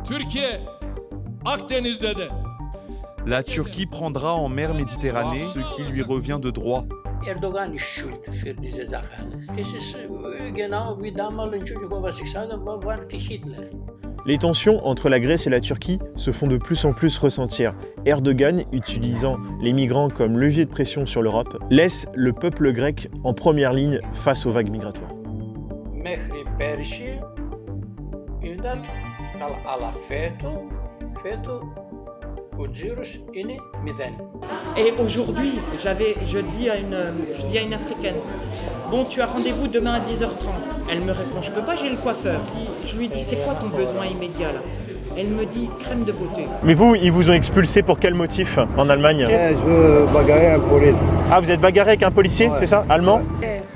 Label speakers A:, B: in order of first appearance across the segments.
A: Türkiye Akdeniz'de de
B: La Turquie prendra en mer Méditerranée ce qui lui revient de droit.
C: Erdogan ist schuld für diese Sache. Das ist genau wie damals, Entschuldigung, was ich sage, war Hitler.
D: Les tensions entre la Grèce et la Turquie se font de plus en plus ressentir. Erdogan, utilisant les migrants comme levier de pression sur l'Europe, laisse le peuple grec en première ligne face aux vagues migratoires.
C: Μέχρι πέρσι ήταν αλλά φέτο ο τζίρος είναι 0.
E: Et aujourd'hui, je dis à une Africaine, bon, tu as rendez-vous demain à 10h30. Elle me répond, je peux pas, j'ai le coiffeur. Je lui dis, c'est quoi ton besoin immédiat là? Elle me dit, crème de beauté.
D: Mais vous, ils vous ont expulsé pour quel motif en Allemagne?
F: Je veux bagarrer un police.
D: Ah, vous êtes bagarré avec un policier, c'est ça? Allemand?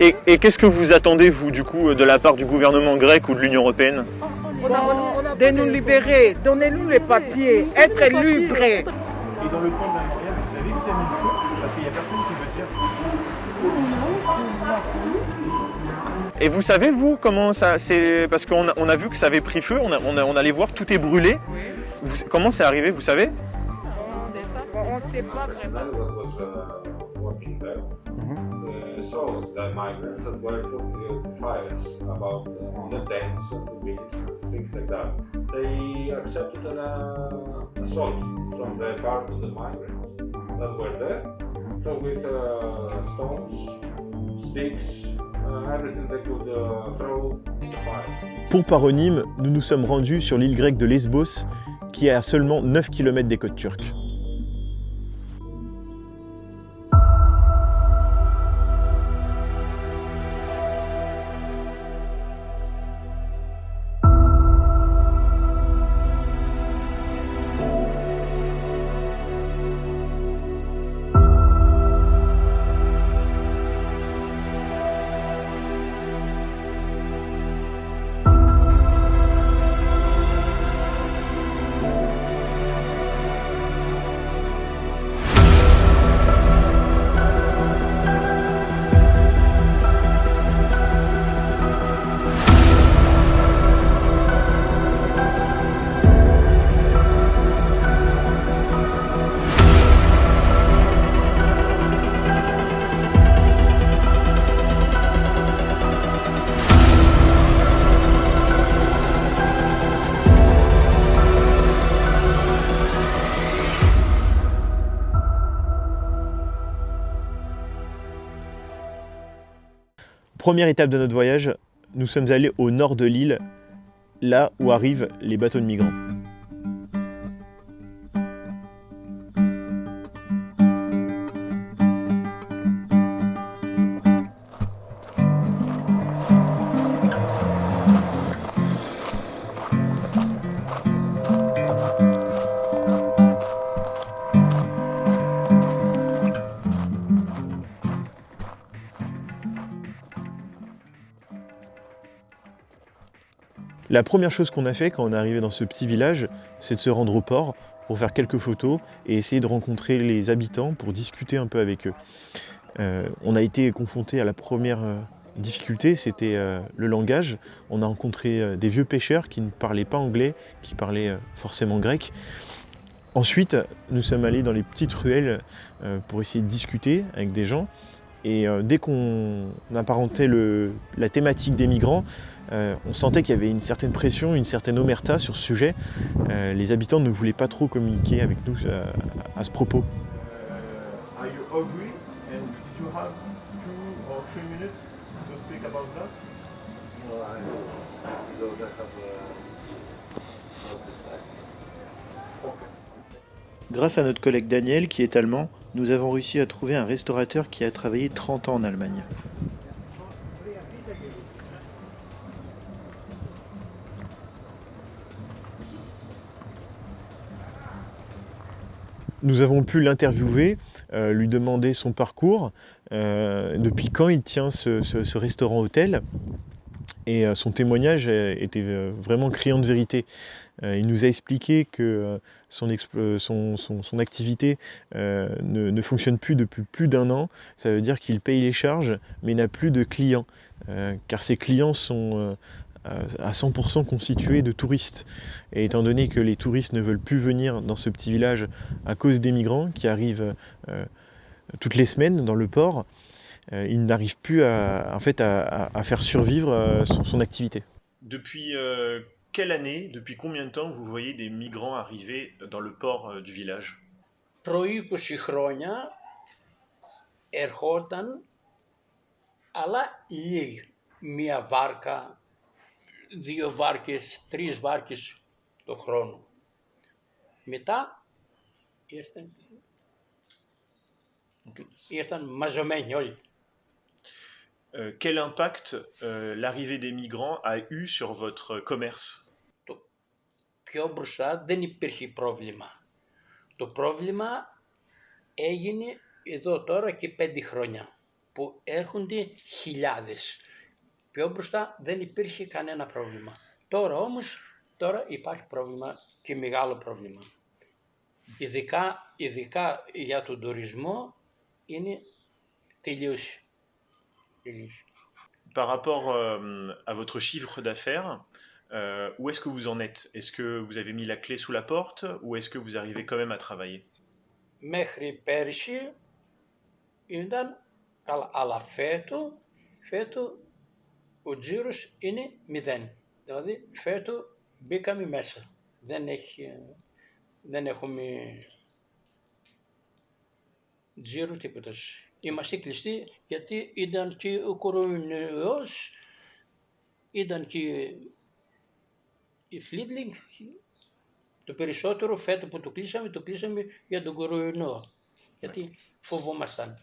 D: Et qu'est-ce que vous attendez, vous, du coup, de la part du gouvernement grec ou de l'Union européenne?
G: De nous libérer, donnez-nous les papiers, être libres.
D: Et dans le camp d'Almoria, vous savez qui a mis le feu? Parce qu'il n'y a personne qui veut dire. Et vous savez, vous, comment ça... c'est parce qu'on a vu que ça avait pris feu, on allait voir, tout est brûlé. Comment c'est arrivé, vous savez?
G: On ne sait pas vraiment.
H: So the migrants as well took files about the dams, the beaches, things like that. They accepted an assault from the part of the migrants that were there. So with stones, sticks, everything they could throw in the fire.
D: Pour paronyme, nous nous sommes rendus sur l'île grecque de Lesbos, qui est à seulement 9 km des côtes turques. Première étape de notre voyage, nous sommes allés au nord de l'île, là où arrivent les bateaux de migrants. La première chose qu'on a fait quand on est arrivé dans ce petit village, c'est de se rendre au port pour faire quelques photos et essayer de rencontrer les habitants pour discuter un peu avec eux. On a été confronté à la première difficulté, c'était le langage. On a rencontré des vieux pêcheurs qui ne parlaient pas anglais, qui parlaient forcément grec. Ensuite, nous sommes allés dans les petites ruelles pour essayer de discuter avec des gens. Et dès qu'on apparentait la thématique des migrants, on sentait qu'il y avait une certaine pression, une certaine omerta sur ce sujet. Les habitants ne voulaient pas trop communiquer avec nous à ce propos.
I: Are you agree? And did you have 2 or 3 minutes to speak about that?
H: No, because I have
D: Grâce à notre collègue Daniel, qui est allemand, nous avons réussi à trouver un restaurateur qui a travaillé 30 ans en Allemagne. Nous avons pu l'interviewer, lui demander son parcours, depuis quand il tient ce restaurant-hôtel. Et son témoignage était vraiment criant de vérité. Il nous a expliqué que son activité ne fonctionne plus depuis plus d'1 an. Ça veut dire qu'il paye les charges, mais n'a plus de clients. Car ses clients sont à 100% constitué de touristes. Et étant donné que les touristes ne veulent plus venir dans ce petit village à cause des migrants qui arrivent toutes les semaines dans le port, il n'arrive plus à faire survivre son activité.
I: Depuis quelle année, depuis combien de temps vous voyez des migrants arriver dans le port du village?
C: Προ 20 χρόνια ερχόταν, αλλά λίγοι. Μία βάρκα, 2 βάρκες, 3 βάρκες το χρόνο. Μετά ήρθαν μαζωμένοι όλοι.
I: Quel impact l'arrivée des migrants a eu sur votre commerce?
C: Πιο μπροστά δεν υπήρχε πρόβλημα. Το πρόβλημα έγινε εδώ τώρα και 5 χρόνια που έρχονται χιλιάδες. Πιο μπροστά δεν υπήρχε κανένα πρόβλημα. Τώρα όμως, υπάρχει πρόβλημα και μεγάλο πρόβλημα. Ειδικά για τον τουρισμό είναι τελείωση.
I: Par rapport à votre chiffre d'affaires, où est-ce que vous en êtes? Est-ce que vous avez mis la clé sous la porte ou est-ce que vous arrivez quand même à travailler?
C: Μέχρι πέρσι ήταν καλά, αλλά φέτο ο τζίρος είναι 0. Δηλαδή φέτο μπήκαμε μέσα. Δεν έχουμε τζίρο τίποτα. Είμαστε κλειστοί γιατί ήταν και ο κορονοϊός, ήταν και η Φλίτλινγκ. Το περισσότερο φέτο που το κλείσαμε για τον κορονοϊό. Γιατί φοβόμασταν.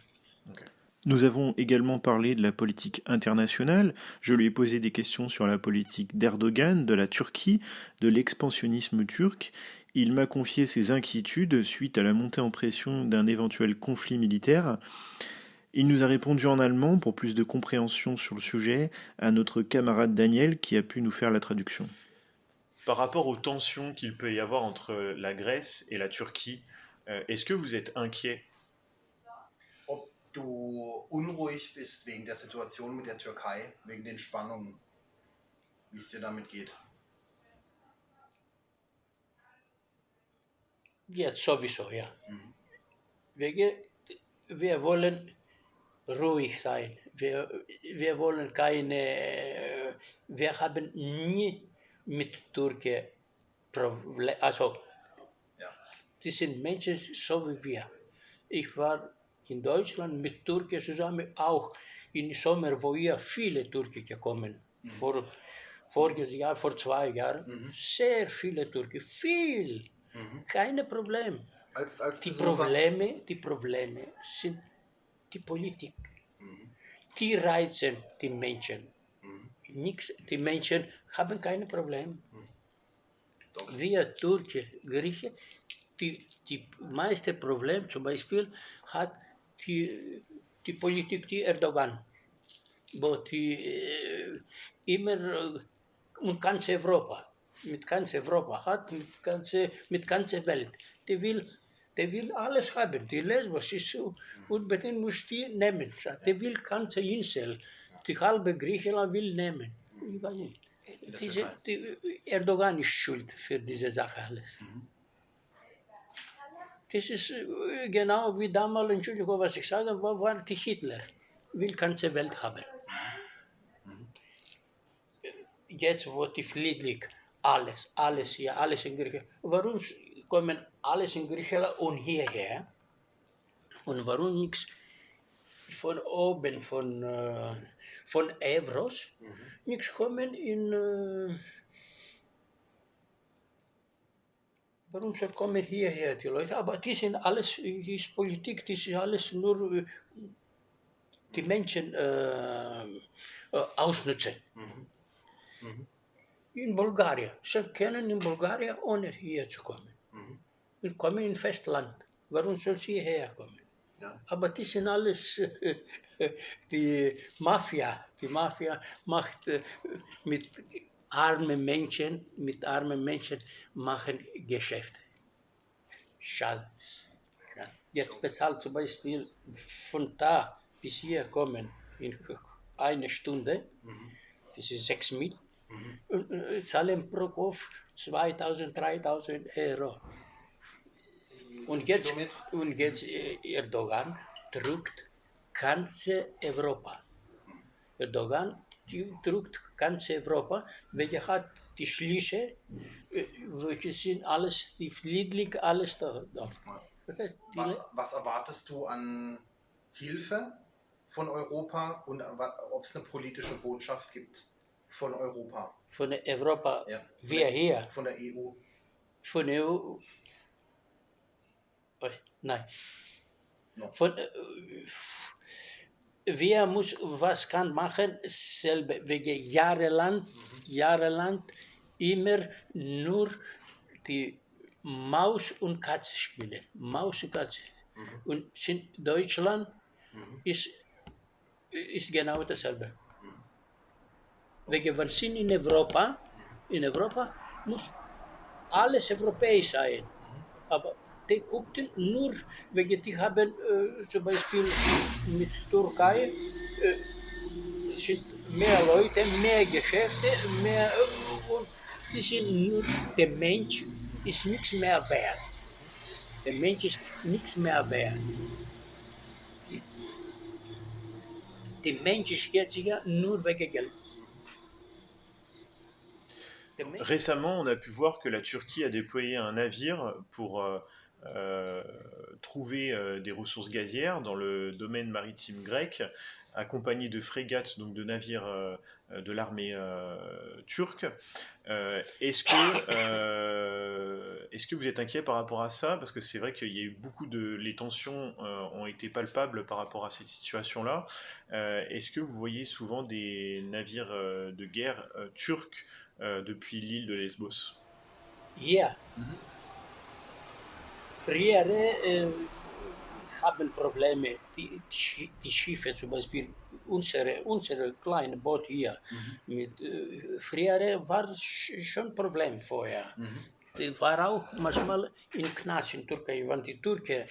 D: Nous avons également parlé de la politique internationale. Je lui ai posé des questions sur la politique d'Erdogan, de la Turquie, de l'expansionnisme turc. Il m'a confié ses inquiétudes suite à la montée en pression d'un éventuel conflit militaire. Il nous a répondu en allemand pour plus de compréhension sur le sujet à notre camarade Daniel qui a pu nous faire la traduction.
I: Par rapport aux tensions qu'il peut y avoir entre la Grèce et la Turquie, est-ce que vous êtes inquiet?
F: Ob du unruhig bist wegen der Situation mit der Türkei, wegen den Spannungen, wie es dir damit geht?
C: Jetzt sowieso, ja. Wir wollen ruhig sein. Wir wollen wir haben nie mit Türkei Probleme. Also, die sind Menschen so wie wir. Ich war in Deutschland mit Türkei zusammen, auch im Sommer, wo hier viele Türken gekommen. Voriges Jahr, vor 2 Jahren, sehr viele Türken, viel. Keine Problem. Die Probleme sind die Politik. Die reizen die Menschen. Die Menschen haben keine Probleme. Wir Türken, Griechen, die meiste Problem zum Beispiel hat die Politik, die Erdogan. Wo die immer und ganz Europa. Mit ganz Europa hat, mit ganzer Welt. Der will alles haben. Die Lesbos ist so, unbedingt muss die nehmen. Der will ganze Insel, die halbe Griechenland will nehmen. Ich weiß nicht. Erdogan ist schuld für diese Sache alles. Das ist genau wie damals, Entschuldigung, was ich sage, war die Hitler. Will ganze Welt haben. Jetzt, wo die Flieh liegt, alles hier, alles in Griechenland. Warum kommen alles in Griechenland und hierher? Und warum nichts von oben, von Evros, nichts kommen in... Warum soll kommen hierher die Leute? Aber die sind alles, die ist Politik, die ist alles nur die Menschen ausnutzen. In Bulgarien. Sie können in Bulgarien ohne hier zu kommen. Wir kommen in Festland. Warum soll sie hierher kommen?
F: Ja.
C: Aber die sind alles die Mafia. Die Mafia macht mit armen Menschen machen Geschäfte. Schade. Jetzt bezahlt zum Beispiel von da bis hier kommen in 1 Stunde. Das ist 6 Mil. zahlen pro Kopf 2000, 3000 Euro. Und jetzt Erdogan drückt ganze Europa. Erdogan drückt ganze Europa, welche hat die Schliche, welche sind alles, die Friedling, alles da. Das heißt,
F: Was erwartest du an Hilfe von Europa und ob es eine politische Botschaft gibt von Europa?
C: Von Europa,
F: Ja.
C: wer her?
F: Von der EU.
C: Von der EU? Nein.
F: No.
C: Wer muss, was kann machen, selber, wegen jahrelang immer nur die Maus und Katze spielen. Maus und Katze. Und in Deutschland ist genau dasselbe. Wegen wir sind in Europa muss alles europäisch sein. Aber die guckten nur, wegen die haben zum Beispiel mit Türkei sind mehr Leute, mehr Geschäfte, mehr und die sind nur, der Mensch ist nichts mehr wert. Der Mensch ist nichts mehr wert. Der Mensch ist jetzt ja nur wegen Geld.
I: Récemment, on a pu voir que la Turquie a déployé un navire pour trouver des ressources gazières dans le domaine maritime grec, accompagné de frégates, donc de navires de l'armée turque. Est-ce que vous êtes inquiet par rapport à ça? Parce que c'est vrai qu'il y a eu les tensions ont été palpables par rapport à cette situation-là. Est-ce que vous voyez souvent des navires de guerre turcs depuis l'île de Lesbos?
C: Ja. Früher haben Probleme, die Schiffe zum Beispiel, unsere kleine Boot hier, früher war schon ein Problem vorher. Die war auch manchmal in Knast in Türkei, wenn die Türken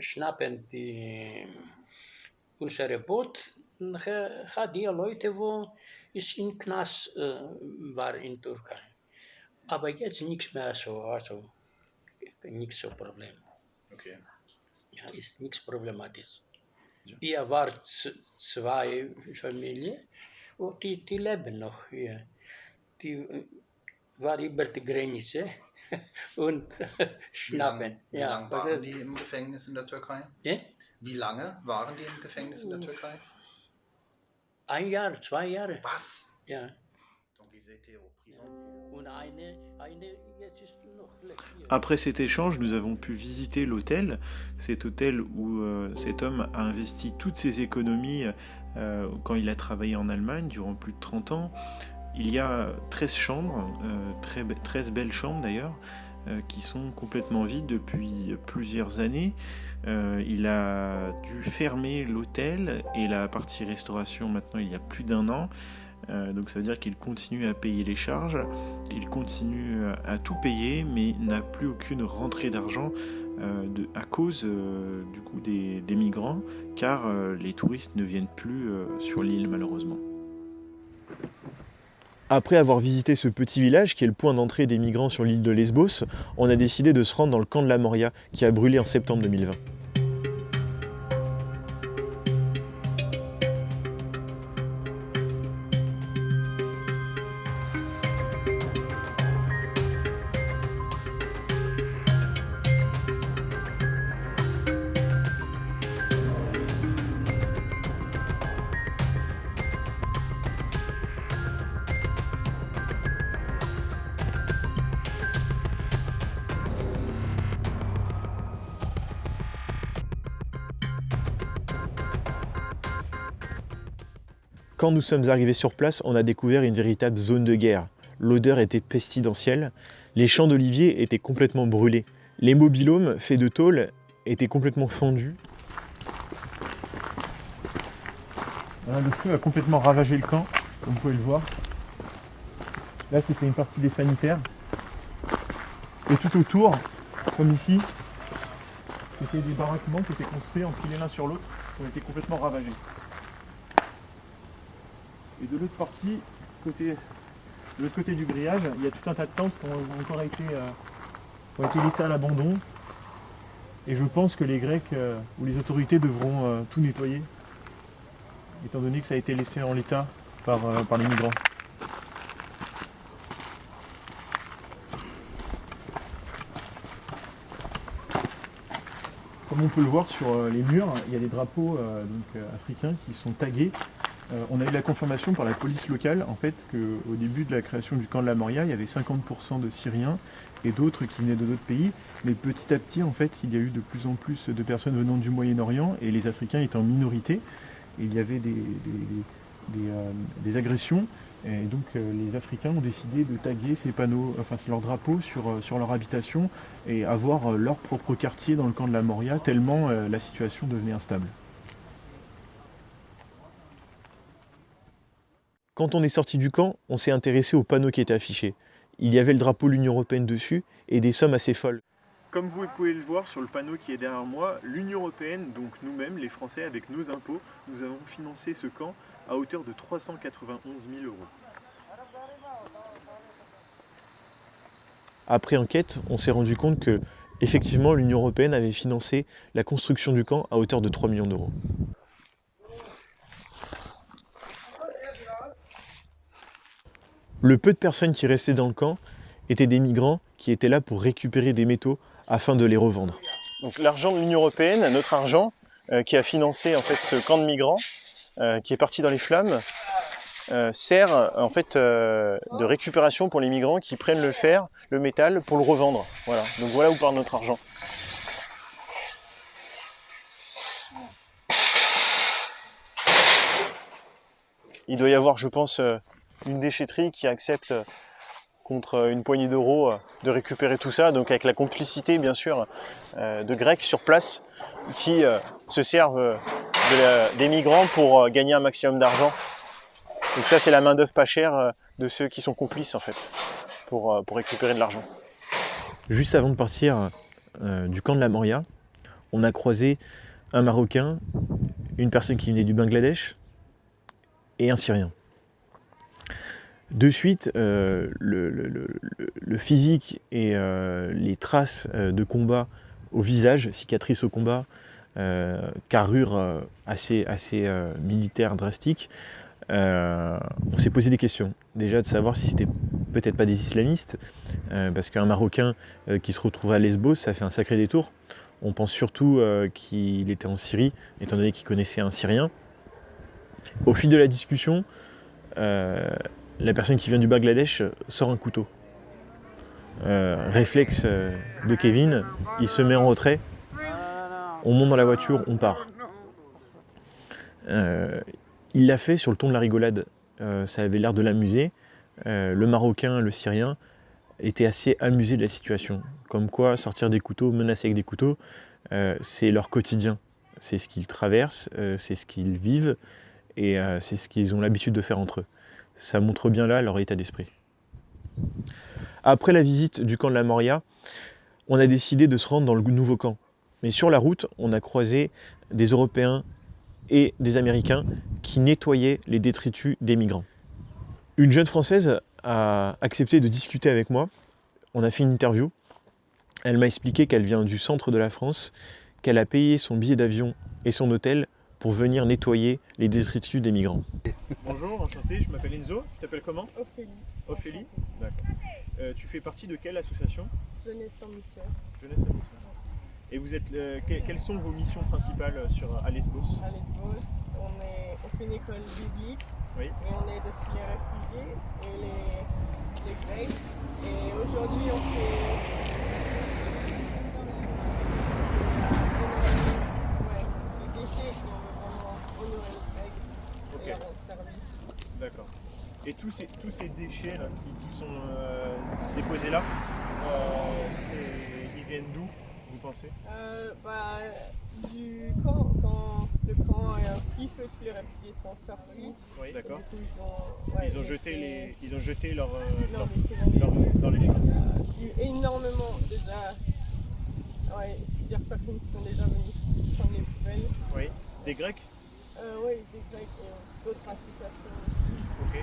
C: schnappen unsere Boot, hat die Leute, wo ist in Knast war in Türkei. Aber jetzt nichts mehr so, also nichts so Problem.
F: Okay.
C: Ja, ist nichts problematisch. Hier waren zwei Familien und die leben noch hier. Die waren über die Grenze und schnappen.
F: Wie lange waren die im Gefängnis in der Türkei?
C: Ja?
F: Wie lange waren die im Gefängnis in der Türkei?
C: 1 Jahr, 2 Jahre.
F: Was?
C: Ja.
F: Donc ils étaient en prison.
C: Und eine jetzt ist noch hier.
D: Après cet échange, nous avons pu visiter l'hôtel, cet hôtel où cet homme a investi toutes ses économies quand il a travaillé en Allemagne durant plus de 30 ans. Il y a 13 chambres, 13 belles chambres d'ailleurs, qui sont complètement vides depuis plusieurs années. Il a dû fermer l'hôtel et la partie restauration maintenant il y a plus d'1 an. Donc ça veut dire qu'il continue à payer les charges, il continue à tout payer, mais n'a plus aucune rentrée d'argent à cause du coup des migrants, car les touristes ne viennent plus sur l'île malheureusement. Après avoir visité ce petit village qui est le point d'entrée des migrants sur l'île de Lesbos, on a décidé de se rendre dans le camp de la Moria qui a brûlé en septembre 2020. Quand nous sommes arrivés sur place, on a découvert une véritable zone de guerre. L'odeur était pestilentielle, les champs d'oliviers étaient complètement brûlés, les mobil-homes faits de tôle étaient complètement fendus. Voilà, le feu a complètement ravagé le camp, comme vous pouvez le voir. Là, c'était une partie des sanitaires. Et tout autour, comme ici, c'était des baraquements qui étaient construits empilés l'un sur l'autre, qui ont été complètement ravagés. Et de l'autre partie, côté De l'autre côté du grillage, il y a tout un tas de tentes qui ont encore été laissées à l'abandon. Et je pense que les Grecs ou les autorités devront tout nettoyer, étant donné que ça a été laissé en l'état par les migrants. Comme on peut le voir sur les murs, il y a des drapeaux africains qui sont tagués. On a eu la confirmation par la police locale en fait qu'au début de la création du camp de la Moria, il y avait 50% de Syriens et d'autres qui venaient de d'autres pays. Mais petit à petit, en fait, il y a eu de plus en plus de personnes venant du Moyen-Orient et les Africains étaient en minorité. Et il y avait des agressions. Et donc les Africains ont décidé de taguer ces panneaux, enfin leurs drapeaux sur leur habitation et avoir leur propre quartier dans le camp de la Moria, tellement la situation devenait instable. Quand on est sorti du camp, on s'est intéressé aux panneaux qui étaient affichés. Il y avait le drapeau de l'Union européenne dessus et des sommes assez folles. Comme vous pouvez le voir sur le panneau qui est derrière moi, l'Union européenne, donc nous-mêmes, les Français, avec nos impôts, nous avons financé ce camp à hauteur de 391 000 €. Après enquête, on s'est rendu compte que, effectivement, l'Union européenne avait financé la construction du camp à hauteur de 3 millions d'euros. Le peu de personnes qui restaient dans le camp étaient des migrants qui étaient là pour récupérer des métaux afin de les revendre. Donc l'argent de l'Union européenne, notre argent, qui a financé en fait ce camp de migrants, qui est parti dans les flammes, sert en fait de récupération pour les migrants qui prennent le fer, le métal pour le revendre. Voilà. Donc voilà où part notre argent. Il doit y avoir, je pense, une déchetterie qui accepte contre une poignée d'euros de récupérer tout ça, donc avec la complicité bien sûr de Grecs sur place qui se servent des migrants pour gagner un maximum d'argent. Donc ça c'est la main d'œuvre pas chère de ceux qui sont complices en fait, pour récupérer de l'argent. Juste avant de partir du camp de la Moria, on a croisé un Marocain, une personne qui venait du Bangladesh et un Syrien. De suite, le physique et les traces de combat au visage, cicatrices au combat, carrure assez militaire drastique, on s'est posé des questions. Déjà de savoir si c'était peut-être pas des islamistes, parce qu'un Marocain qui se retrouve à Lesbos, ça fait un sacré détour. On pense surtout qu'il était en Syrie, étant donné qu'il connaissait un Syrien. Au fil de la discussion, la personne qui vient du Bangladesh sort un couteau. Réflexe de Kevin, il se met en retrait, on monte dans la voiture, on part. Il l'a fait sur le ton de la rigolade, ça avait l'air de l'amuser. Le Marocain, le Syrien, étaient assez amusés de la situation. Comme quoi, sortir des couteaux, menacer avec des couteaux, c'est leur quotidien. C'est ce qu'ils traversent, c'est ce qu'ils vivent, et c'est ce qu'ils ont l'habitude de faire entre eux. Ça montre bien là leur état d'esprit. Après la visite du camp de la Moria, on a décidé de se rendre dans le nouveau camp. Mais sur la route, on a croisé des Européens et des Américains qui nettoyaient les détritus des migrants. Une jeune Française a accepté de discuter avec moi. On a fait une interview. Elle m'a expliqué qu'elle vient du centre de la France, qu'elle a payé son billet d'avion et son hôtel pour venir nettoyer les détritus des migrants. Bonjour, enchanté, je m'appelle Enzo. Tu t'appelles comment?
J: Ophélie.
D: Ophélie? D'accord. Tu fais partie de quelle association?
J: Jeunesse sans mission.
D: Jeunesse sans mission. Et vous êtes, quelles sont vos missions principales à Lesbos?
J: À Lesbos, on fait une école biblique,
D: oui.
J: Et on aide aussi les réfugiés et les Grecs. Et aujourd'hui, on fait des déchets qui on veut vraiment honorer les Grecs et rendre service.
D: D'accord. Et tous ces déchets là, qui sont déposés là, ils viennent d'où, vous pensez?
J: Du camp, quand le camp a pris feu, tous les réfugiés sont sortis.
D: Oui, d'accord.
J: Du coup,
D: ils ont jeté leur
J: dans
D: les champs.
J: Il y a eu énormément déjà. Ouais, plusieurs personnes qui sont déjà venues prendre les poubelles.
D: Oui, des Grecs?
J: Oui, des Grecs et d'autres associations aussi.
D: Ok.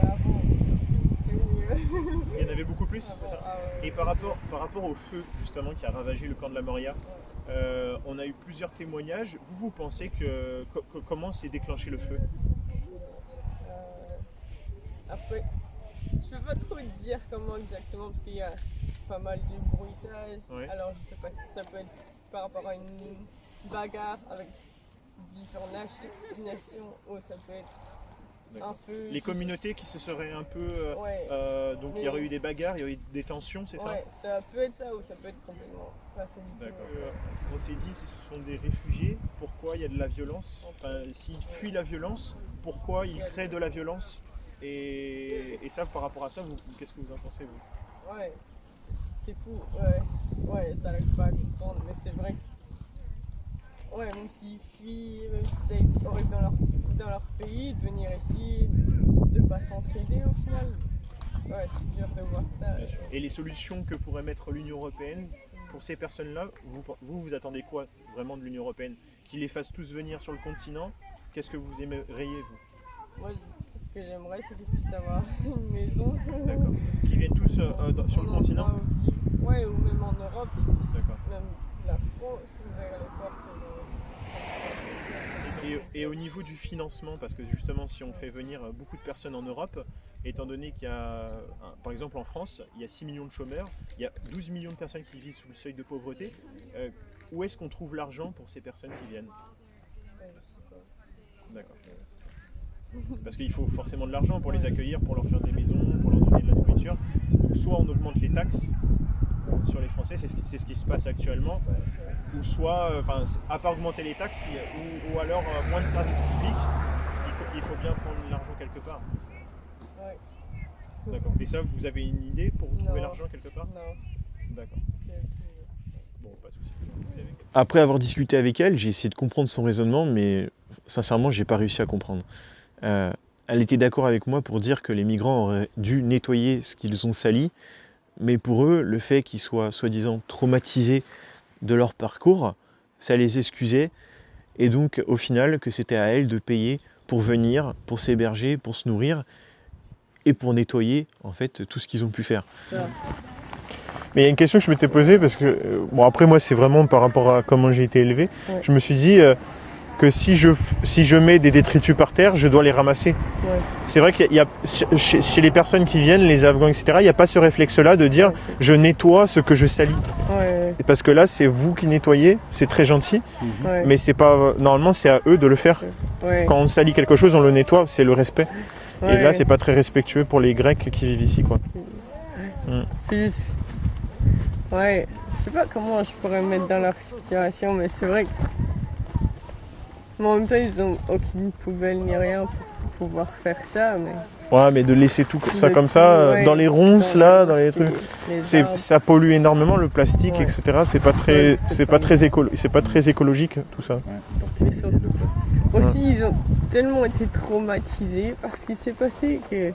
J: avant, si vous serez mieux.
I: Il y en avait beaucoup plus, c'est ça?
J: Ah ouais.
I: Et par rapport au feu justement qui a ravagé le camp de la Moria, on a eu plusieurs témoignages. Vous pensez que comment s'est déclenché le feu?
J: Après, je peux pas trop dire comment exactement parce qu'il y a pas mal de bruitage.
I: Ouais.
J: Alors je sais pas, ça peut être par rapport à une bagarre avec différentes nations ou ça peut être un feu.
I: Les communautés qui se seraient un peu...
J: Ouais.
I: donc il y aurait eu des bagarres, il y aurait eu des tensions, c'est ça?
J: Ouais, ça peut être ça ou ça peut être complètement passé du tout.
I: D'accord. On s'est dit, ce sont des réfugiés, pourquoi il y a de la violence? Enfin, s'ils fuient la violence, pourquoi ils créent de la violence? Et ça, par rapport à ça, qu'est-ce que vous en pensez, vous?
J: Ouais, c'est fou. Ouais, j'arrive pas à comprendre, mais c'est vrai que ouais, même s'ils fuient, même si c'est horrible dans leur pays, de venir ici, de pas s'entraider au final, ouais, c'est dur de voir ça.
I: Et les solutions que pourrait mettre l'Union Européenne pour ces personnes-là, vous attendez quoi vraiment de l'Union Européenne? Qu'ils les fassent tous venir sur le continent? Qu'est-ce que vous aimeriez, vous?
J: Moi, ce que j'aimerais, c'est qu'ils puissent avoir une maison.
I: D'accord. Qu'ils viennent tous sur le continent?
J: Ouais, ou même en Europe, qu'ils puissent,
I: D'accord.
J: même la France, ouvrir les portes.
I: Et au niveau du financement, parce que justement si on fait venir beaucoup de personnes en Europe, étant donné qu'il y a, par exemple en France, il y a 6 millions de chômeurs, il y a 12 millions de personnes qui vivent sous le seuil de pauvreté, où est-ce qu'on trouve l'argent pour ces personnes qui viennent?
J: Je sais pas.
I: D'accord. Parce qu'il faut forcément de l'argent pour les accueillir, pour leur faire des maisons, pour leur donner de la nourriture. Donc soit on augmente les taxes sur les Français, c'est ce qui se passe actuellement, ou soit, à part augmenter les taxes, ou alors moins de services publics, il faut bien prendre l'argent quelque part.
J: Ouais.
I: D'accord. Et ça, vous avez une idée pour trouver l'argent quelque part?
J: Non.
I: D'accord. Bon, pas de souci.
D: Après avoir discuté avec elle, j'ai essayé de comprendre son raisonnement, mais sincèrement, j'ai pas réussi à comprendre. Elle était d'accord avec moi pour dire que les migrants auraient dû nettoyer ce qu'ils ont sali, mais pour eux, le fait qu'ils soient soi-disant traumatisés de leur parcours, ça les excusait, et donc au final que c'était à elles de payer pour venir, pour s'héberger, pour se nourrir, et pour nettoyer en fait tout ce qu'ils ont pu faire.
K: Mais il y a une question que je m'étais posée, parce que, bon après moi c'est vraiment par rapport à comment j'ai été élevé,
J: Ouais.
K: je me suis dit que si je mets des détritus par terre, je dois les ramasser.
J: Ouais.
K: C'est vrai qu'il y a chez les personnes qui viennent, les Afghans, etc., il n'y a pas ce réflexe-là de dire je nettoie ce que je salis.
J: Ouais.
K: Et parce que là, c'est vous qui nettoyez, c'est très gentil,
J: Ouais.
K: mais c'est pas normalement c'est à eux de le faire.
J: Ouais.
K: Quand on salit quelque chose, on le nettoie, c'est le respect.
J: Ouais.
K: Et là, c'est pas très respectueux pour les Grecs qui vivent ici, quoi.
J: C'est juste. Ouais, je sais pas comment je pourrais me mettre dans leur situation, mais c'est vrai que. Mais en même temps, ils ont aucune poubelle ni rien pour pouvoir faire ça, mais.
K: Ouais, mais de laisser tout ça
J: De
K: comme
J: tout,
K: ça,
J: ouais.
K: dans les ronces, là, dans les
J: les
K: trucs,
J: arbres.
K: ça pollue énormément, le plastique,
J: Ouais.
K: etc. C'est pas très,
J: Ouais,
K: c'est pas très écologique, tout ça.
J: Et surtout, aussi, ils ont tellement été traumatisés par ce qui s'est passé que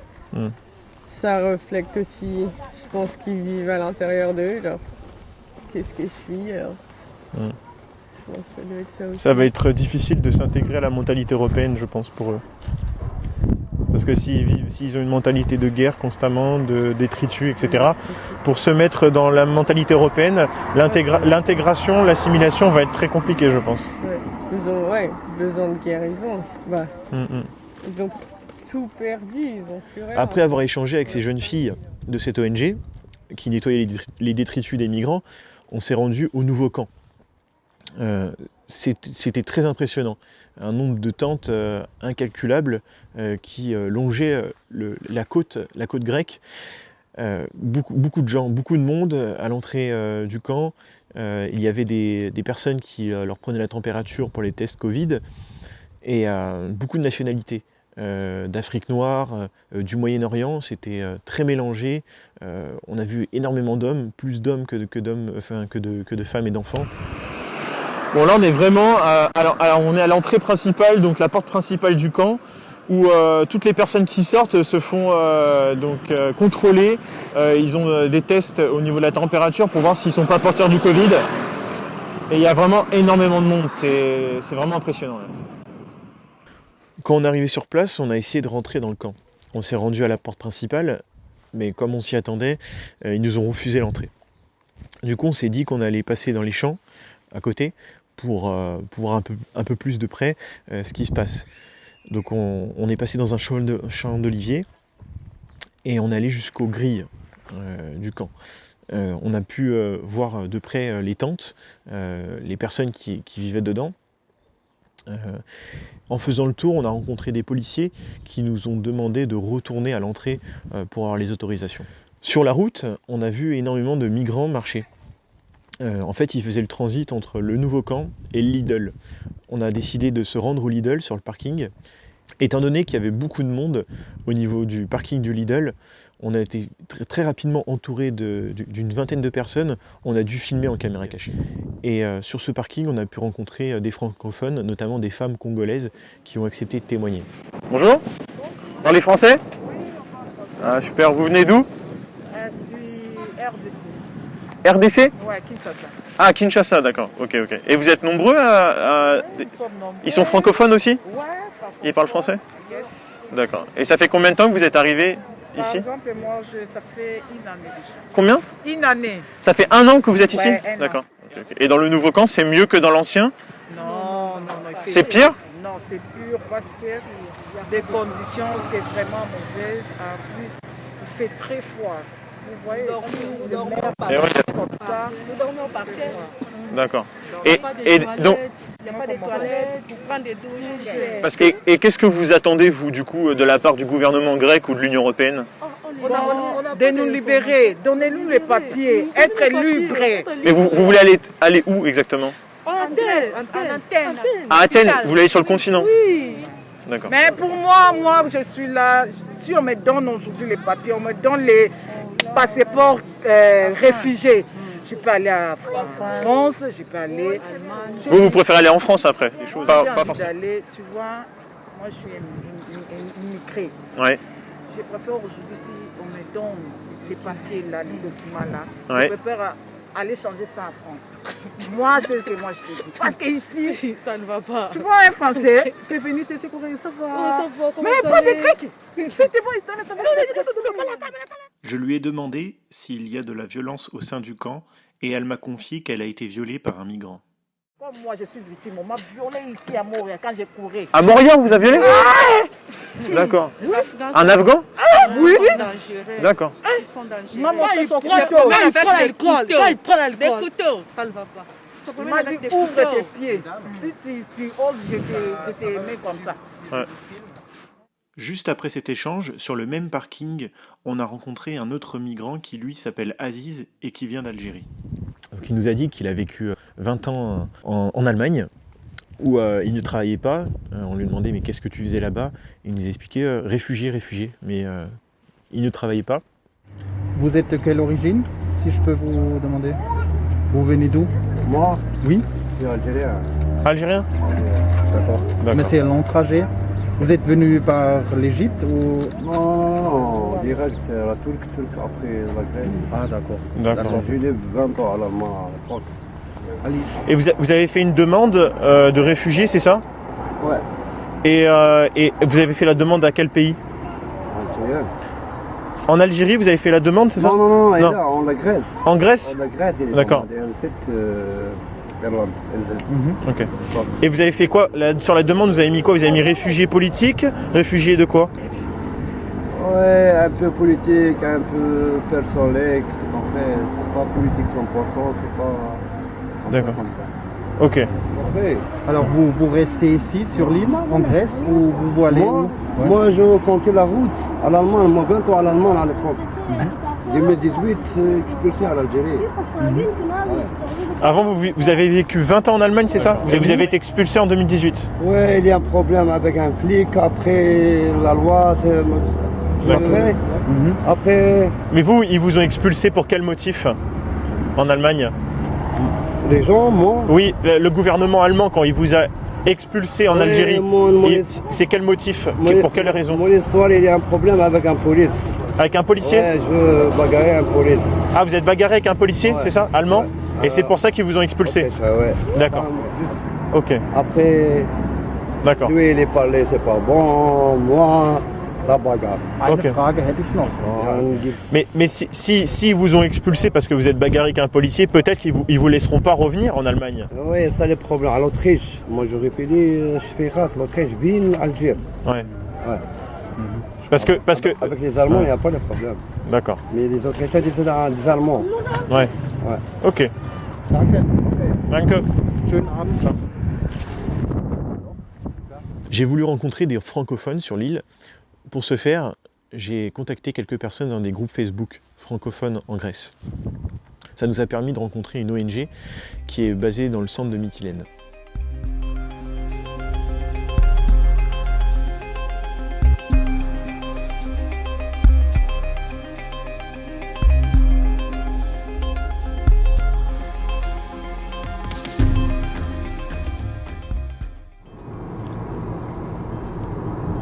J: ça reflète aussi, je pense qu'ils vivent à l'intérieur d'eux, genre, qu'est-ce que je suis alors. Je pense que ça doit être ça aussi.
K: Ça va être difficile de s'intégrer à la mentalité européenne, je pense, pour eux. Parce que s'ils ont une mentalité de guerre constamment, de détritus, etc., pour se mettre dans la mentalité européenne, l'intégration, l'assimilation va être très compliquée, je pense.
J: Ouais. Ils ont besoin de guerre, ils ont tout perdu, ils ont plus rien.
D: Après avoir échangé avec ces jeunes filles de cette ONG qui nettoyaient les détritus des migrants, on s'est rendu au nouveau camp. C'était très impressionnant. Un nombre de tentes incalculable qui longeait la côte grecque. Beaucoup de gens, beaucoup de monde à l'entrée du camp. Il y avait des personnes qui leur prenaient la température pour les tests Covid. Et beaucoup de nationalités. D'Afrique noire, du Moyen-Orient, c'était très mélangé. On a vu énormément d'hommes, plus d'hommes que de femmes et d'enfants.
K: Bon, là on est vraiment alors on est à l'entrée principale, donc la porte principale du camp, où toutes les personnes qui sortent se font contrôler. Ils ont des tests au niveau de la température pour voir s'ils ne sont pas porteurs du Covid. Et il y a vraiment énormément de monde, c'est vraiment impressionnant. Là.
D: Quand on est arrivé sur place, on a essayé de rentrer dans le camp. On s'est rendu à la porte principale, mais comme on s'y attendait, ils nous ont refusé l'entrée. Du coup, on s'est dit qu'on allait passer dans les champs à côté pour voir un peu plus de près ce qui se passe. Donc on est passé dans un champ d'olivier et on est allé jusqu'aux grilles du camp. On a pu voir de près les tentes, les personnes qui vivaient dedans. En faisant le tour, on a rencontré des policiers qui nous ont demandé de retourner à l'entrée pour avoir les autorisations. Sur la route, on a vu énormément de migrants marcher. En fait, ils faisaient le transit entre le nouveau camp et le Lidl. On a décidé de se rendre au Lidl sur le parking. Étant donné qu'il y avait beaucoup de monde au niveau du parking du Lidl, on a été très rapidement entouré d'une vingtaine de personnes. On a dû filmer en caméra cachée. Et sur ce parking, on a pu rencontrer des francophones, notamment des femmes congolaises qui ont accepté de témoigner.
K: Bonjour. Vous parlez français? Ah, super. Vous venez d'où?
G: Du RDC.
K: RDC?
G: Ouais, Kinshasa.
K: Ah, Kinshasa, d'accord. Ok. Et vous êtes nombreux à... Ils sont francophones aussi?
G: Ouais.
K: Ils parlent français?
G: Yes.
K: D'accord. Et ça fait combien de temps que vous êtes arrivé ici?
G: Par exemple, moi, ça fait une année déjà.
K: Combien?
G: Une année.
K: Ça fait 1 an que vous êtes ici?
G: Ouais,
K: d'accord. Ok. Et dans le nouveau camp, c'est mieux que dans l'ancien?
G: Non.
K: C'est pire?
G: Non, c'est pur parce que les conditions, c'est vraiment mauvaises. En plus, il fait très froid. Vous voyez,
L: nous dormons
G: comme ça.
L: Nous dormons par terre.
K: D'accord.
L: Et
K: donc,
L: il n'y a pas de toilettes, pour prendre des douches.
K: et qu'est-ce que vous attendez, vous, du coup, de la part du gouvernement grec ou de l'Union européenne?
G: De nous libérer, donnez-nous les papiers, être libres.
K: Mais vous voulez aller où exactement?
G: En Athènes.
K: À Athènes? Vous voulez aller sur le continent?
G: Oui.
K: D'accord.
G: Mais pour moi, je suis là. Si on me donne aujourd'hui les papiers, on me donne les passeports réfugiés. Je peux aller en France, je peux aller...
K: Vous préférez aller en France après? Pas forcément.
G: Tu vois, moi je suis immigré.
K: Ouais.
G: Je préfère aujourd'hui si on me donne les papiers, là, les documents là,
K: ouais.
G: Je préfère aller changer ça en France. Moi, c'est ce que moi je te dis. Parce qu'ici,
L: ça ne va pas.
G: Tu vois un Français qui est venu te secourir, ça va.
L: Ça va,
G: mais pas des Grecs. C'était bon,
I: Je lui ai demandé s'il y a de la violence au sein du camp et elle m'a confié qu'elle a été violée par un migrant.
G: Comme moi, je suis victime. On m'a violée ici à Moria quand j'ai couru.
K: À Moria, on vous a violé? D'accord. Un Afghan?
G: Oui.
K: D'accord.
L: Ils sont dangereux.
G: Maman, il prend l'alcool. Quand il prend l'alcool,
L: des couteaux. Ça ne va pas.
G: Il m'a dit ouvre tes pieds. Si tu oses, je te mets comme ça.
I: Ouais. Juste après cet échange, sur le même parking, on a rencontré un autre migrant qui lui s'appelle Aziz et qui vient d'Algérie.
D: Donc, il nous a dit qu'il a vécu 20 ans en Allemagne où il ne travaillait pas. On lui demandait mais qu'est-ce que tu faisais là-bas? Il nous expliquait réfugié, mais il ne travaillait pas.
M: Vous êtes de quelle origine, si je peux vous demander? Vous venez d'où?
N: Moi?
M: Oui.
N: Je suis algérien.
K: Algérien?
M: D'accord. Mais c'est un long trajet. Vous êtes venu par l'Égypte ou...
N: Non, direct, c'est la Turquie après la Grèce.
M: Ah d'accord.
K: D'accord.
N: J'ai eu 20 ans à l'Allemagne à l'époque.
K: Et vous avez fait une demande de réfugié, c'est ça?
N: Ouais.
K: Et vous avez fait la demande à quel pays?
N: Algérien.
K: En Algérie, vous avez fait la demande, c'est ça?
N: Non, là, en la Grèce.
K: En Grèce?
N: En la Grèce, il est
K: d'accord. Okay. Et vous avez fait quoi sur la demande? Vous avez mis quoi? Vous avez mis réfugié politique? Réfugié de quoi?
N: Ouais, un peu politique, un peu personnel. En fait, c'est pas politique 100%, c'est pas.
K: D'accord. Ok.
M: Alors vous restez ici sur l'île, en Grèce, ou vous allez où?
N: Moi, je comptais la route à l'Allemagne, moi bientôt à l'Allemagne à l'époque. 2018, expulsé à l'Algérie.
K: Avant, vous avez vécu 20 ans en Allemagne, c'est ça? Vous avez été expulsé en 2018?
N: Ouais, il y a un problème avec un flic, après la loi, c'est... Après...
K: Mais vous, ils vous ont expulsé pour quel motif en Allemagne?
N: Les gens, moi?
K: Oui, le gouvernement allemand, quand il vous a expulsé en Algérie, c'est quel motif? Pour quelle raison?
N: Mon histoire, il y a un problème avec un police.
K: Avec un policier?
N: Ouais, je bagarrais un police.
K: Ah, vous êtes bagarré avec un policier, c'est ça? Allemand? Ouais. Et c'est pour ça qu'ils vous ont expulsé?
N: Ouais.
K: D'accord. Ok.
N: Après,
K: d'accord.
N: Lui, il est parlé, c'est pas bon. Moi, La bagarre.
M: Eine
D: Okay.
M: Frage hätte ich noch.
N: Dann gibt's
D: Mais si ils vous ont expulsé parce que vous êtes bagarré avec un policier, peut-être qu'ils vous laisseront pas revenir en Allemagne.
N: Oui, ça le problème. À l'Autriche, moi j'aurais pu dire, je fais rate, l'Autriche, Wien, Alger.
D: Ouais.
N: Ouais.
D: Parce que
N: Avec les Allemands, il n'y a pas de problème.
D: D'accord.
N: Mais les Autrichiens, c'est des Allemands.
D: Ouais.
N: Ouais.
D: Ok.
M: Danke.
D: Danke.
M: Schönen Abend.
D: J'ai voulu rencontrer des francophones sur l'île. Pour ce faire, j'ai contacté quelques personnes dans des groupes Facebook francophones en Grèce. Ça nous a permis de rencontrer une ONG qui est basée dans le centre de Mytilène.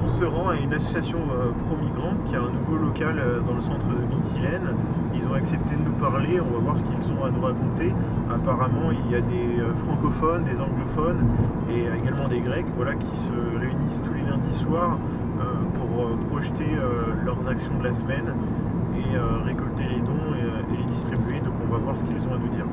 D: On se rend à une association pro-migrants qui a un nouveau local dans le centre de Mytilène. Ils ont accepté de nous parler, on va voir ce qu'ils ont à nous raconter. Apparemment, il y a des francophones, des anglophones et également des grecs qui se réunissent tous les lundis soirs pour projeter leurs actions de la semaine et récolter les dons et les distribuer. Donc on va voir ce qu'ils ont à nous dire.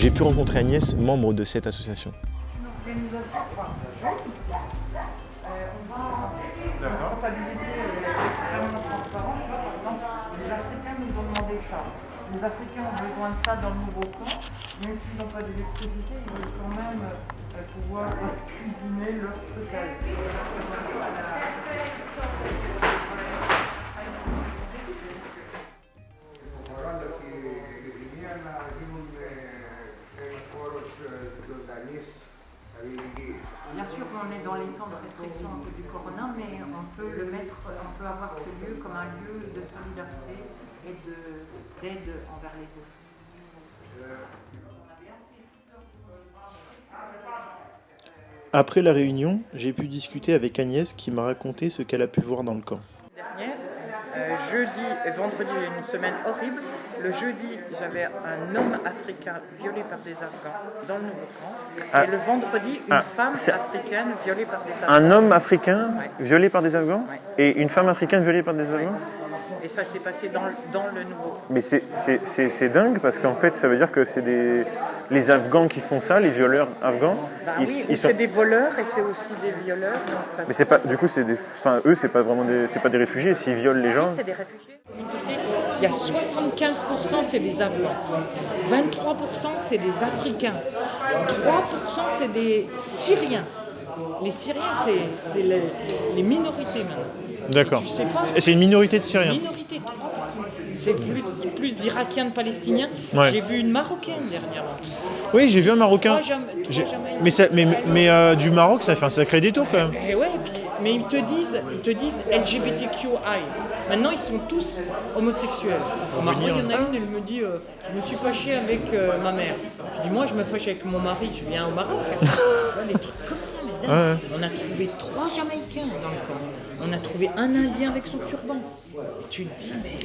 D: J'ai pu rencontrer Agnès, membre de cette association.
E: La comptabilité est extrêmement transparente. Là, par exemple, les Africains nous ont demandé ça. Les Africains ont besoin de ça dans le nouveau camp. Même s'ils n'ont pas d'électricité, ils veulent quand même pouvoir cuisiner leur truc à eux. Bien sûr, on est dans les temps de restriction du corona, mais on peut avoir ce lieu comme un lieu de solidarité et d'aide envers les autres.
D: Après la réunion, j'ai pu discuter avec Agnès qui m'a raconté ce qu'elle a pu voir dans le camp.
E: Jeudi et vendredi, j'ai eu une semaine horrible. Le jeudi, j'avais un homme africain violé par des Afghans dans le nouveau camp. Et le vendredi, une femme africaine violée par des Afghans.
D: Un homme africain violé par des Afghans et une femme africaine violée par des Afghans.
E: Et ça s'est passé dans le nouveau camp.
D: Mais c'est dingue parce qu'en fait, ça veut dire que c'est les Afghans qui font ça, les violeurs afghans.
E: C'est des voleurs et c'est aussi des violeurs. Donc
D: Mais c'est pas, du coup, eux, c'est pas vraiment c'est pas des réfugiés. S'ils violent les gens.
E: Si, c'est des réfugiés. Il y a 75% c'est des Afghans, 23% c'est des Africains, 3% c'est des Syriens. Les Syriens, c'est les minorités maintenant.
D: D'accord. C'est une minorité de Syriens.
E: Minorité, 3%. C'est plus d'Irakiens, de Palestiniens.
D: Ouais.
E: J'ai vu une Marocaine dernièrement.
D: Oui, j'ai vu un Marocain.
E: Trois
D: Mais du Maroc, ça fait un sacré détour quand même.
E: Et ouais, mais ils te disent LGBTQI. Maintenant, ils sont tous homosexuels. Au Maroc, il y en a une, elle me dit je me suis fâchée avec ma mère. Je dis moi, je me fâche avec mon mari, je viens au Maroc. Les trucs comme ça, mais dingue.
D: Ouais.
E: On a trouvé 3 Jamaïcains dans le camp. On a trouvé un Indien avec son turban. Et tu te dis, mais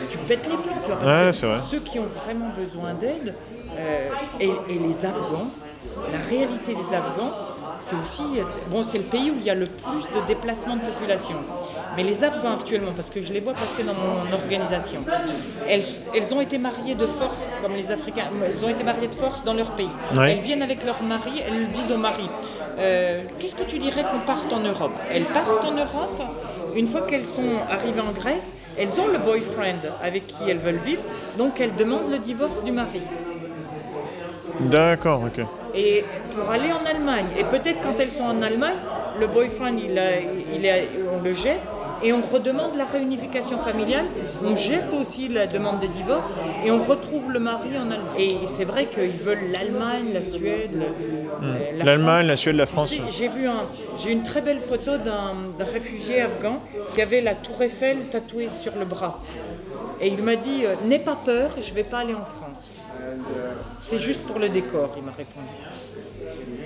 E: tu pètes les plombs, tu vois. Parce que ceux qui ont vraiment besoin d'aide, et les Afghans, la réalité des Afghans, c'est aussi, c'est le pays où il y a le plus de déplacements de population. Mais les Afghans actuellement, parce que je les vois passer dans mon organisation, elles ont été mariées de force, comme les Africains, elles ont été mariées de force dans leur pays.
D: Ouais.
E: Elles viennent avec leur mari, elles le disent au mari. Qu'est-ce que tu dirais qu'on parte en Europe? Elles partent en Europe, une fois qu'elles sont arrivées en Grèce, elles ont le boyfriend avec qui elles veulent vivre, donc elles demandent le divorce du mari.
D: D'accord, ok.
E: Et pour aller en Allemagne, et peut-être quand elles sont en Allemagne, le boyfriend, on le jette, et on redemande la réunification familiale, on jette aussi la demande de divorce, et on retrouve le mari en Allemagne. Et c'est vrai qu'ils veulent l'Allemagne, la Suède,
D: l'Allemagne, la Suède, la France.
E: J'ai une très belle photo d'un réfugié afghan qui avait la tour Eiffel tatouée sur le bras. Et il m'a dit, n'aie pas peur, je ne vais pas aller en France. C'est juste pour le décor, il m'a répondu.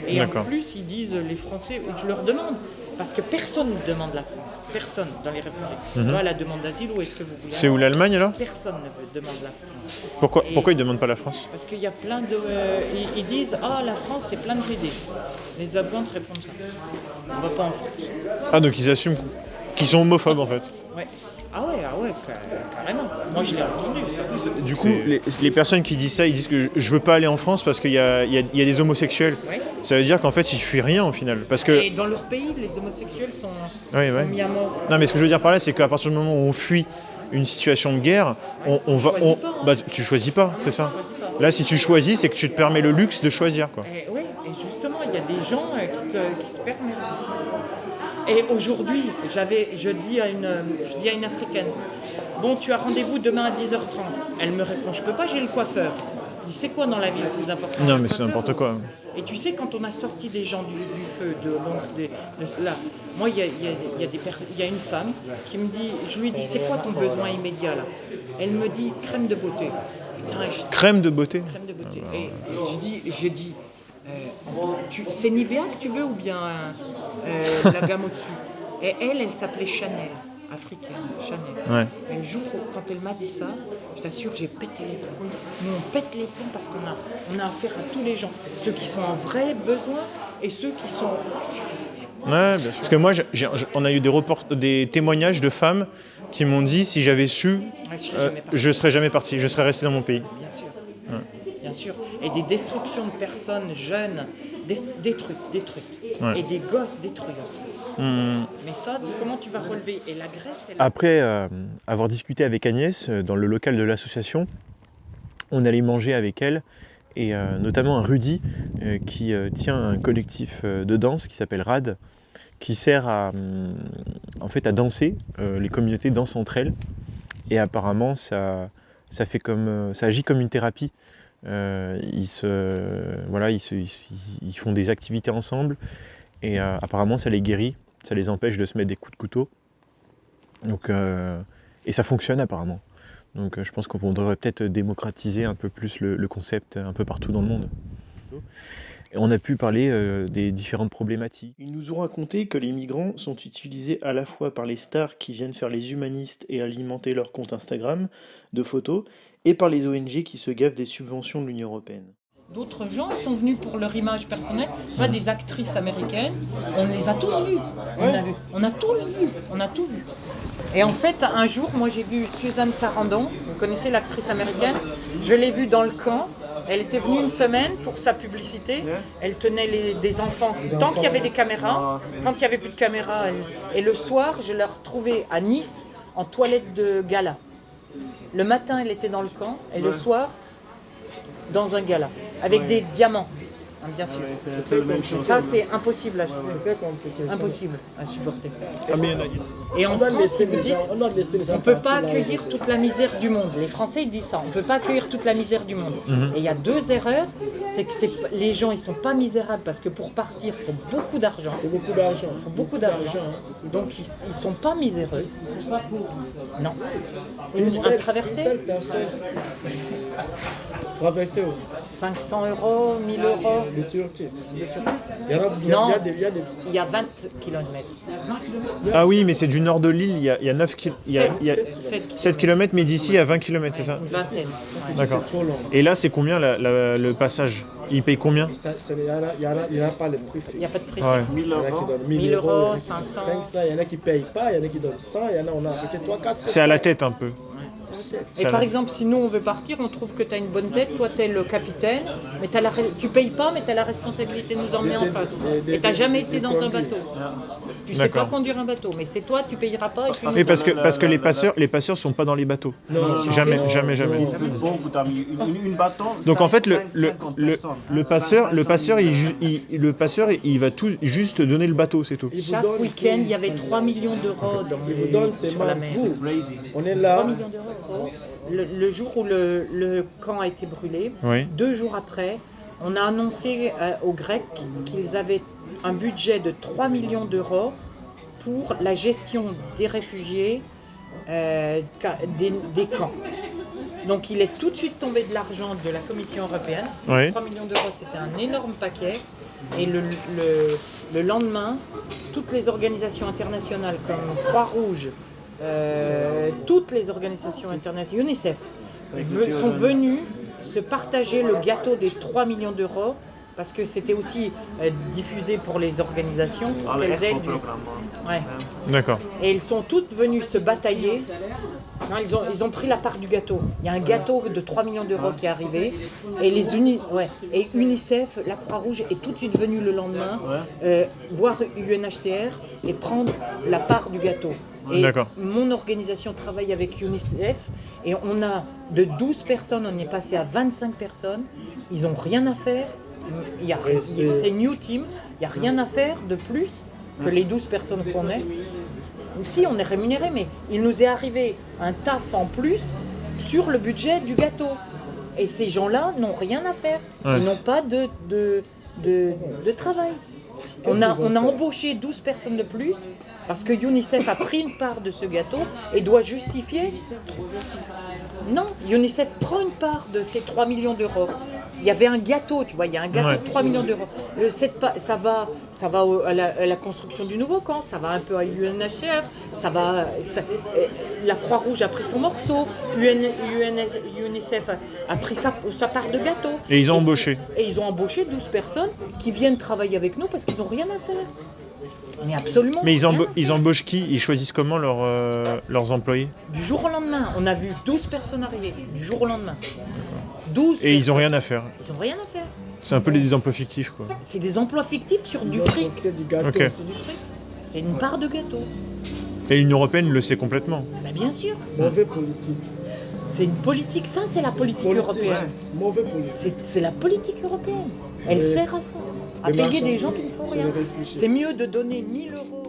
E: Et en plus, ils disent, les Français, je leur demande, Parce que personne ne demande la France. Personne dans les réfugiés.
D: Mhm.
E: Toi, la demande d'asile, où est-ce que vous voulez
D: C'est où, l'Allemagne, alors?
E: Personne ne demande la France.
D: Pourquoi
E: Et-
D: ils ne demandent pas la France?
E: Parce qu'il y a plein de... ils disent « Ah, la France, c'est plein de PD ». Les Afghans te répondent ça. On va pas en France.
D: Ah, donc ils assument qu'ils sont homophobes, en fait.
E: Ouais. Ah ouais, carrément. Moi, je l'ai entendu, ça.
D: Du coup, les personnes qui disent ça, ils disent que je veux pas aller en France parce qu'il y a des homosexuels.
E: Ouais.
D: Ça veut dire qu'en fait, ils fuient rien, au final. Parce que...
E: Et dans leur pays, les homosexuels sont,
D: Ouais.
E: sont mis à mort.
D: Non, mais ce que je veux dire par là, c'est qu'à partir du moment où on fuit une situation de guerre, tu choisis pas, c'est ça. Là, si tu choisis, c'est que tu te permets le luxe de choisir, quoi.
E: Oui, et justement, il y a des gens qui se permettent. Et aujourd'hui, je dis à une Africaine, bon, tu as rendez-vous demain à 10h30. Elle me répond, je peux pas, j'ai le coiffeur. Tu sais quoi dans la vie le plus important?
D: Non, mais c'est n'importe quoi.
E: Et tu sais, quand on a sorti des gens du feu, de là, moi, il y a une femme qui me dit, je lui dis, c'est quoi ton besoin immédiat là? Elle me dit, crème de beauté. Putain,
D: Crème de beauté?
E: Crème de beauté. Et je dis, c'est Nivea que tu veux ou bien la gamme au-dessus? Et elle s'appelait Chanel, africaine, Chanel.
D: Ouais.
E: Et le jour où, quand elle m'a dit ça, je t'assure que j'ai pété les plombs. Nous, on pète les plombs parce qu'on a affaire à tous les gens. Ceux qui sont en vrai besoin et ceux qui sont...
D: Ouais, bien sûr. Parce que moi, on a eu des témoignages de femmes qui m'ont dit, si j'avais su, je serais jamais parti, je serais resté dans mon pays.
E: Bien sûr.
D: Ouais.
E: Bien sûr. Et des destructions de personnes jeunes, détruites.
D: Ouais.
E: Et des gosses détruits aussi. Mais ça, comment tu vas relever? Et la Grèce, c'est...
D: Après avoir discuté avec Agnès dans le local de l'association, on allait manger avec elle et notamment un Rudy qui tient un collectif de danse qui s'appelle RAD, qui sert à danser. Les communautés dansent entre elles et apparemment ça agit comme une thérapie. Ils font des activités ensemble et apparemment ça les guérit, ça les empêche de se mettre des coups de couteau. Donc, et ça fonctionne apparemment. Donc je pense qu'on devrait peut-être démocratiser un peu plus le concept un peu partout dans le monde. Et on a pu parler des différentes problématiques.
O: Ils nous ont raconté que les migrants sont utilisés à la fois par les stars qui viennent faire les humanistes et alimenter leur compte Instagram de photos, et par les ONG qui se gavent des subventions de l'Union européenne.
E: D'autres gens sont venus pour leur image personnelle. Tu vois, des actrices américaines, on les a tous vues. On a tout vu. Et en fait, un jour, moi j'ai vu Suzanne Sarandon, vous connaissez l'actrice américaine, je l'ai vue dans le camp. Elle était venue une semaine pour sa publicité. Elle tenait des enfants tant qu'il y avait des caméras. Quand il n'y avait plus de caméras, et le soir, je l'ai retrouvée à Nice en toilette de gala. Le matin, elle était dans le camp, et le soir, dans un gala, avec des diamants, hein, bien sûr. Ça, c'est impossible à supporter. Impossible à supporter. Et en France, si vous dites, on ne peut pas accueillir toute la misère du monde. Les Français, ils disent ça, on ne peut pas accueillir toute la misère du monde. Et il y a deux erreurs, c'est que les gens, ils ne sont pas misérables, parce que pour partir, il faut beaucoup d'argent. Il faut beaucoup d'argent. Donc, ils ne sont pas miséreux. Ils ne sont pas pauvres. Non. Un traversé
P: Traversé où?
E: 500 €, 1000 €.
P: De Turquie.
E: Non, il y a 20 km.
D: Ah oui, mais c'est du nord de l'île, il y a 7 km, mais d'ici à 20 km, c'est ça?
E: Une vingtaine.
D: D'accord. Et là, c'est combien le passage? Il paye combien?
P: Il n'y a pas le prix fixe.
E: Il n'y a pas de prix.
D: Ouais.
E: 1000 €, 500.
P: 500, il y en a qui ne payent pas, il y en a qui donnent 100, il y en a, on a peut-être 3, 4.
D: C'est à la tête un peu.
E: Et par exemple, si nous on veut partir, on trouve que tu as une bonne tête, toi tu es le capitaine, mais tu payes pas, mais tu as la responsabilité de nous emmener en face. Et tu n'as jamais été dans un bateau. Tu sais pas conduire un bateau, mais c'est toi, tu payeras pas.
D: Oui, parce que les passeurs sont pas dans les bateaux. Jamais. Donc en fait, le passeur, il va juste donner le bateau, c'est tout.
E: Chaque week-end, il y avait 3 millions d'euros sur la mer.
P: On est là.
E: 3 millions d'euros. Le jour où le camp a été brûlé, 2 jours après, on a annoncé aux Grecs qu'ils avaient un budget de 3 millions d'euros pour la gestion des réfugiés des camps. Donc il est tout de suite tombé de l'argent de la Commission européenne. 3 millions d'euros, c'était un énorme paquet. Et le lendemain, toutes les organisations internationales comme Croix-Rouge, toutes les organisations internationales, UNICEF, sont venues se partager le gâteau des 3 millions d'euros parce que c'était aussi diffusé pour les organisations pour qu'elles aient Ouais.
D: D'accord.
E: Et ils sont toutes venues se batailler. Non, ils ont pris la part du gâteau. Il y a un gâteau de 3 millions d'euros qui est arrivé. Et et UNICEF, la Croix-Rouge, est tout de suite venue le lendemain voir UNHCR et prendre la part du gâteau. Et mon organisation travaille avec UNICEF et on a de 12 personnes, on est passé à 25 personnes. Ils n'ont rien à faire. C'est New Team. Il n'y a rien à faire de plus que les 12 personnes qu'on est. Si, on est rémunéré, mais il nous est arrivé un taf en plus sur le budget du gâteau. Et ces gens-là n'ont rien à faire. Ils n'ont pas de travail. On a embauché 12 personnes de plus parce que UNICEF a pris une part de ce gâteau et doit justifier. Non, UNICEF prend une part de ces 3 millions d'euros. Il y avait un gâteau, tu vois, il y a un gâteau de 3 millions d'euros. Ça va à la construction du nouveau camp, ça va un peu à UNHCR, la Croix-Rouge a pris son morceau, UNICEF a pris sa part de gâteau.
D: Et ils ont embauché.
E: Et ils ont embauché 12 personnes qui viennent travailler avec nous parce qu'ils n'ont rien à faire. Mais absolument.
D: Mais ils embauchent qui? Ils choisissent comment leurs employés?
E: Du jour au lendemain, on a vu 12 personnes arriver, du jour au lendemain. 12
D: Et ils n'ont rien à faire.
E: Ils n'ont rien à faire.
D: C'est un peu des emplois fictifs, quoi.
E: C'est des emplois fictifs sur du fric.
D: Ok.
E: C'est une part de gâteau.
D: Et l'Union européenne le sait complètement.
E: Bah bien sûr.
P: Mauvais politique.
E: C'est une politique, ça c'est la politique européenne.
P: Ouais. Mauvais politique.
E: C'est la politique européenne. Elle sert à ça. À payer des gens qui ne font rien. C'est mieux de donner 1000 euros.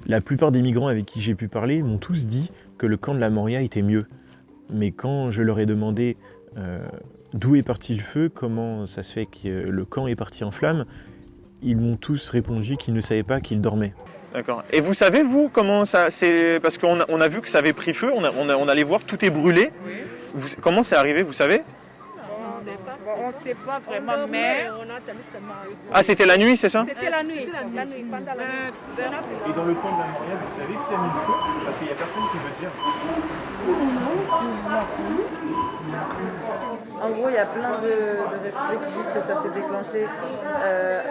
D: La plupart des migrants avec qui j'ai pu parler m'ont tous dit que le camp de la Moria était mieux. Mais quand je leur ai demandé d'où est parti le feu, comment ça se fait que le camp est parti en flammes, ils m'ont tous répondu qu'ils ne savaient pas qu'ils dormaient.
K: D'accord. Et vous savez, vous, comment ça... c'est parce qu'on a vu que ça avait pris feu, on allait voir, tout est brûlé. Oui. Comment c'est arrivé, vous savez?
G: On ne sait pas vraiment, mais...
K: Ah, c'était la nuit, c'est ça?
L: C'était la nuit, pendant la nuit.
I: Et dans le camp de la Moria, vous savez qui a mis le feu? Parce qu'il n'y a personne qui veut dire.
Q: En gros, il y a plein de réfugiés qui disent que ça s'est déclenché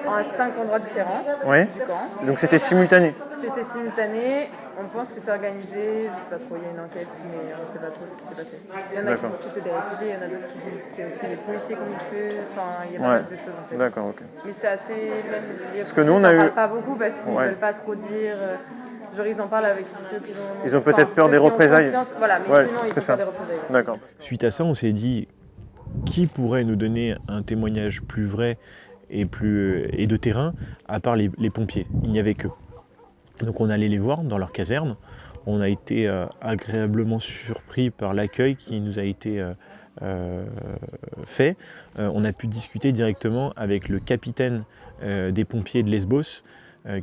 Q: à 5 endroits différents du camp.
K: Donc c'était simultané?
Q: C'était simultané. On pense que c'est organisé, je ne sais pas trop, il y a une enquête, mais on ne sait pas trop ce qui s'est passé. Il y en a qui disent que c'est des réfugiés, il y en a d'autres qui disent que c'est aussi les policiers qui ont mis le feu, enfin il y a pas mal de choses en fait.
K: D'accord, ok.
Q: Mais c'est assez... Même les
K: parce que nous, on a
Q: parlent pas beaucoup parce qu'ils ne veulent pas trop dire... Genre ils en parlent avec ceux qui ont...
K: Ils ont peut-être peur des représailles.
Q: Voilà, mais sinon ils ont peur des représailles.
K: D'accord.
D: Suite à ça, on s'est dit, qui pourrait nous donner un témoignage plus vrai et de terrain, à part les pompiers? Il n'y avait qu'eux. Donc on allait les voir dans leur caserne. On a été agréablement surpris par l'accueil qui nous a été fait. On a pu discuter directement avec le capitaine des pompiers de Lesbos,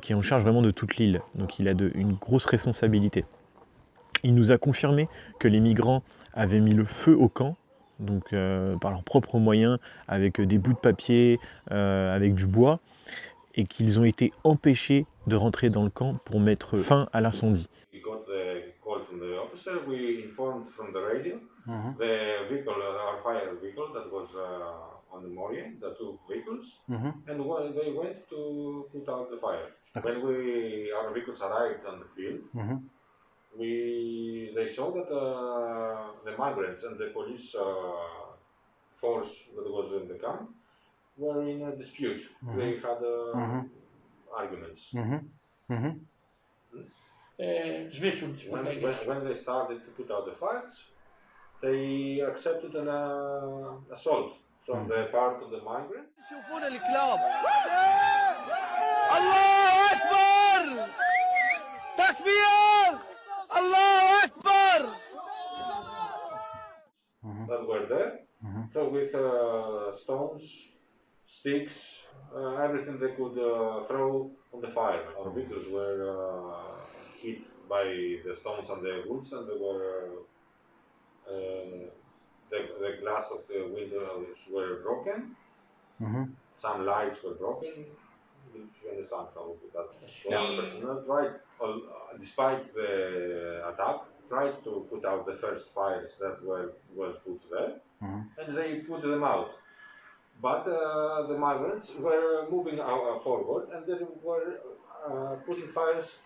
D: qui est en charge vraiment de toute l'île. Donc il a une grosse responsabilité. Il nous a confirmé que les migrants avaient mis le feu au camp, donc par leurs propres moyens, avec des bouts de papier, avec du bois, et qu'ils ont été empêchés de rentrer dans le camp pour mettre fin à l'incendie.
H: We got the call from the officer. We informed from the radio the vehicle, our fire vehicle that was on the Moria, the two vehicles, and they went to put out the fire. When our vehicles arrived on the field, they saw that the migrants and the police force that was in the camp were in a dispute. They had arguments. When they started to put out the fires, they accepted an assault from the part of the migrants.
R: يشوفون الكلاب. الله أكبر! تكبير! الله أكبر!
H: That were there. So with stones sticks, everything they could throw on the fire. Our windows were hit by the stones and the woods, and they were the glass of the windows were broken. Some lights were broken. You understand how that one personnel tried, despite the attack, tried to put out the first fires that was put there, and they put them out. But the migrants were moving forward, and they were putting fires.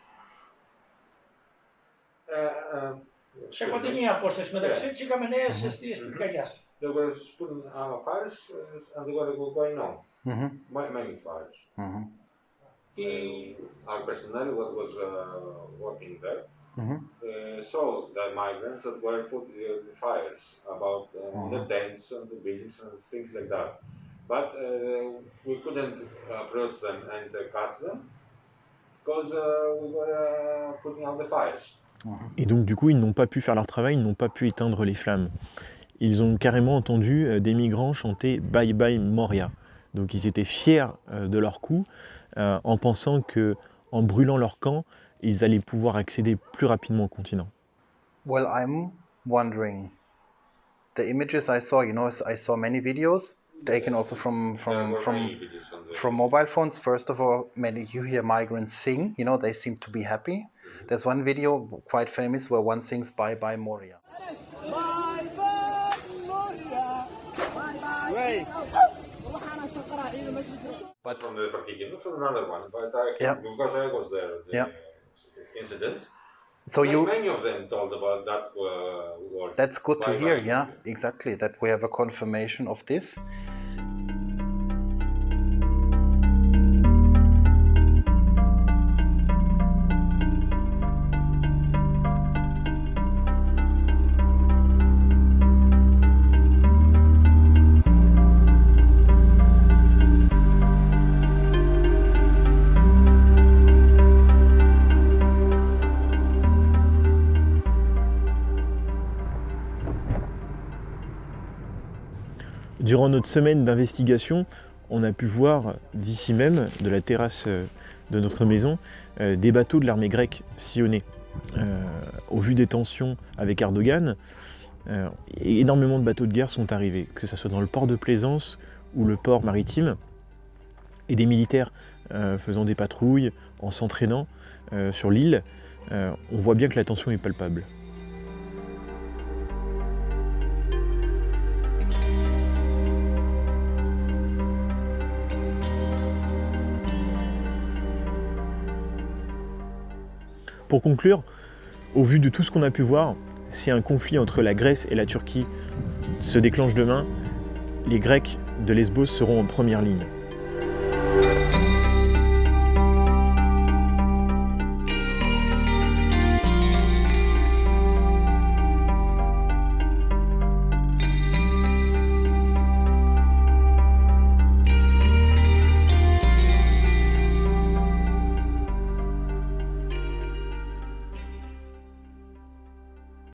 S: Σε κοντινή απόσταση μεταξύ της είχαμε νέες αιστείες πυρκαγιάς.
H: They were putting fires and they were going on. Many fires. Our personnel was working there saw the migrants that were putting fires about the tents and the buildings and things like that. But we couldn't approach them and catch them because we were putting out the fires.
D: Et donc du coup, ils n'ont pas pu faire leur travail, ils n'ont pas pu éteindre les flammes. Ils ont carrément entendu des migrants chanter « Bye bye Moria ». Donc ils étaient fiers de leur coup, en pensant qu'en brûlant leur camp, ils allaient pouvoir accéder plus rapidement au continent.
M: Well, I'm wondering, the images I saw, I saw many videos taken also from mobile phones. First of all, you hear migrants sing, they seem to be happy. There's one video quite famous where one sings Bye Bye Moria.
H: But from the particular, from another one, but because I was there, the incident.
M: So
H: many of them told about that word.
M: That's good to hear, exactly, that we have a confirmation of this.
D: Durant notre semaine d'investigation, on a pu voir d'ici même, de la terrasse de notre maison, des bateaux de l'armée grecque sillonnés. Au vu des tensions avec Erdogan, énormément de bateaux de guerre sont arrivés, que ce soit dans le port de Plaisance ou le port maritime, et des militaires faisant des patrouilles, en s'entraînant sur l'île. On voit bien que la tension est palpable. Pour conclure, au vu de tout ce qu'on a pu voir, si un conflit entre la Grèce et la Turquie se déclenche demain, les Grecs de Lesbos seront en première ligne.